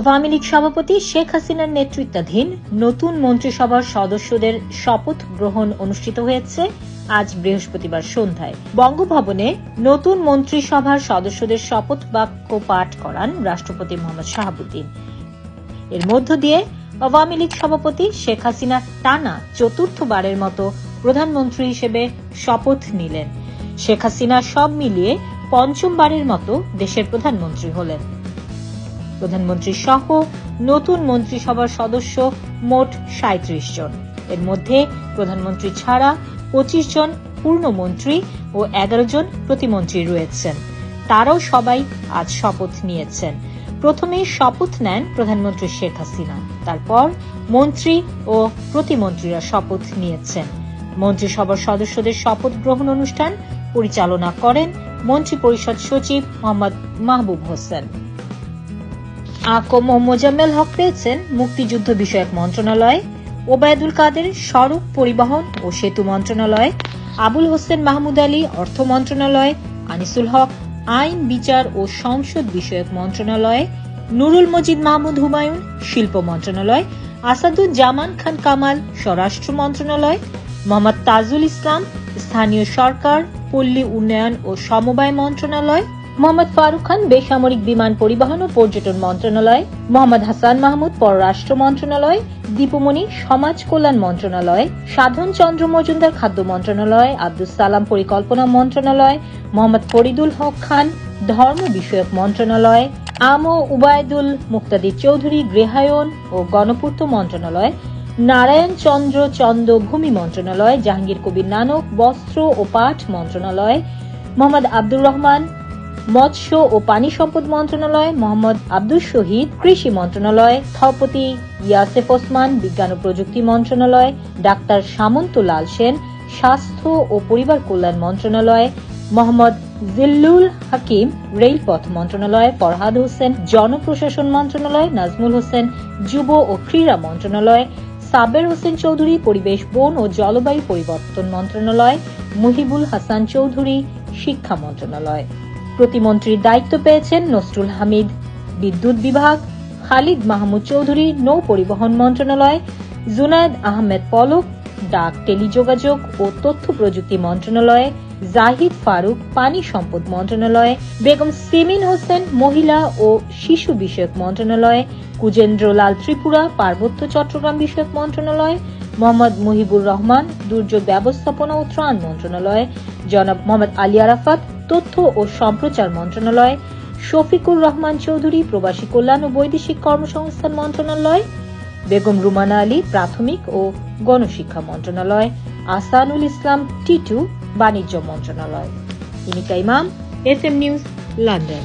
আওয়ামী লীগ সভাপতি শেখ হাসিনার নেতৃত্বাধীন নতুন মন্ত্রিসভার সদস্যদের শপথ গ্রহণ অনুষ্ঠিত হয়েছে আজ বৃহস্পতিবার সন্ধ্যায়। বঙ্গভবনে নতুন মন্ত্রিসভার সদস্যদের শপথ বাক্য পাঠ করান রাষ্ট্রপতি মোহাম্মদ শাহাবুদ্দিন। এর মধ্য দিয়ে আওয়ামী লীগ সভাপতি শেখ হাসিনা টানা চতুর্থবারের মতো প্রধানমন্ত্রী হিসেবে শপথ নিলেন। শেখ হাসিনা সব মিলিয়ে পঞ্চমবারের মতো দেশের প্রধানমন্ত্রী হলেন। প্রধানমন্ত্রী সহ নতুন মন্ত্রিসভার সদস্য মোট ৩৭ জন। এর মধ্যে প্রধানমন্ত্রী ছাড়া ২৫ জন পূর্ণমন্ত্রী ও ১১ জন প্রতিমন্ত্রী রয়েছেন। তারাও সবাই আজ শপথ নিয়েছেন। প্রথমে শপথ নেন প্রধানমন্ত্রী শেখ হাসিনা, তারপর মন্ত্রী ও প্রতিমন্ত্রীরা শপথ নিয়েছেন। মন্ত্রিসভার সদস্যদের শপথ গ্রহণ অনুষ্ঠান পরিচালনা করেন মন্ত্রিপরিষদ সচিব মোহাম্মদ মাহবুব হোসেন। আকম ও মোজাম্মেল হক পেয়েছেন মুক্তিযুদ্ধ বিষয়ক মন্ত্রণালয়, ওবায়দুল কাদের সড়ক পরিবহন ও সেতু মন্ত্রণালয়, আবুল হোসেন মাহমুদ আলী অর্থ মন্ত্রণালয়, আনিসুল হক আইন বিচার ও সংসদ বিষয়ক মন্ত্রণালয়, নুরুল মজিদ মাহমুদ হুমায়ুন শিল্প মন্ত্রণালয়, আসাদুজ্জামান খান কামাল স্বরাষ্ট্র মন্ত্রণালয়, মোহাম্মদ তাজুল ইসলাম স্থানীয় সরকার, পল্লী উন্নয়ন ও সমবায় মন্ত্রণালয়, মোহাম্মদ ফারুক খান বেসামরিক বিমান পরিবহন ও পর্যটন মন্ত্রণালয়, মোহাম্মদ হাসান মাহমুদ পররাষ্ট্র মন্ত্রণালয়, দীপুমণি সমাজ কল্যাণ মন্ত্রণালয়, সাধন চন্দ্র মজুমদার খাদ্য মন্ত্রণালয়, আব্দুস সালাম পরিকল্পনা মন্ত্রণালয়, মোহাম্মদ ফরিদুল হক খান ধর্ম বিষয়ক মন্ত্রণালয়, আম ও উবায়দুল মুক্তাদির চৌধুরী গৃহায়ন ও গণপূর্ত মন্ত্রণালয়, নারায়ণ চন্দ্র চন্দ ভূমি মন্ত্রণালয়, জাহাঙ্গীর কবির নানক বস্ত্র ও পাট মন্ত্রণালয়, মোহাম্মদ আব্দুর রহমান মৎস্য ও পানি সম্পদ মন্ত্রণালয়, মোহাম্মদ আব্দুল শহীদ কৃষি মন্ত্রণালয়, স্থপতি ইয়াসেফ ওসমান বিজ্ঞান ও প্রযুক্তি মন্ত্রণালয়, ডাক্তার সামন্ত লাল সেন স্বাস্থ্য ও পরিবার কল্যাণ মন্ত্রণালয়, মোহাম্মদ জিল্লুল হাকিম রেলপথ মন্ত্রণালয়, ফরহাদ হোসেন জনপ্রশাসন মন্ত্রণালয়, নাজমুল হোসেন যুব ও ক্রীড়া মন্ত্রণালয়, সাবের হোসেন চৌধুরী পরিবেশ বন ও জলবায়ু পরিবর্তন মন্ত্রণালয়, মুহিবুল হাসান চৌধুরী শিক্ষা মন্ত্রণালয়। প্রতিমন্ত্রীর দায়িত্ব পেয়েছেন নসরুল হামিদ বিদ্যুৎ বিভাগ, খালিদ মাহমুদ চৌধুরী নৌ পরিবহন মন্ত্রণালয়, জুনায়েদ আহমেদ পলক ডাক টেলিযোগাযোগ ও তথ্য প্রযুক্তি মন্ত্রণালয়, জাহিদ ফারুক পানি সম্পদ মন্ত্রণালয়, বেগম সিমিন হোসেন মহিলা ও শিশু বিষয়ক মন্ত্রণালয়, কুজেন্দ্র লাল ত্রিপুরা পার্বত্য চট্টগ্রাম বিষয়ক মন্ত্রণালয়, মোহাম্মদ মুহিবুর রহমান দুর্যোগ ব্যবস্থাপনা ও ত্রাণ মন্ত্রণালয়, জনাব মোহাম্মদ আলী আরাফাত তথ্য ও সম্প্রচার মন্ত্রণালয়, শফিকুর রহমান চৌধুরী প্রবাসী কল্যাণ ও বৈদেশিক কর্মসংস্থান মন্ত্রণালয়, বেগম রুমানা আলী প্রাথমিক ও গণশিক্ষা মন্ত্রণালয়, আসানুল ইসলাম টিটু বাণিজ্য মন্ত্রণালয়। ইনিকা ইমাম, FM নিউজ, লন্ডন।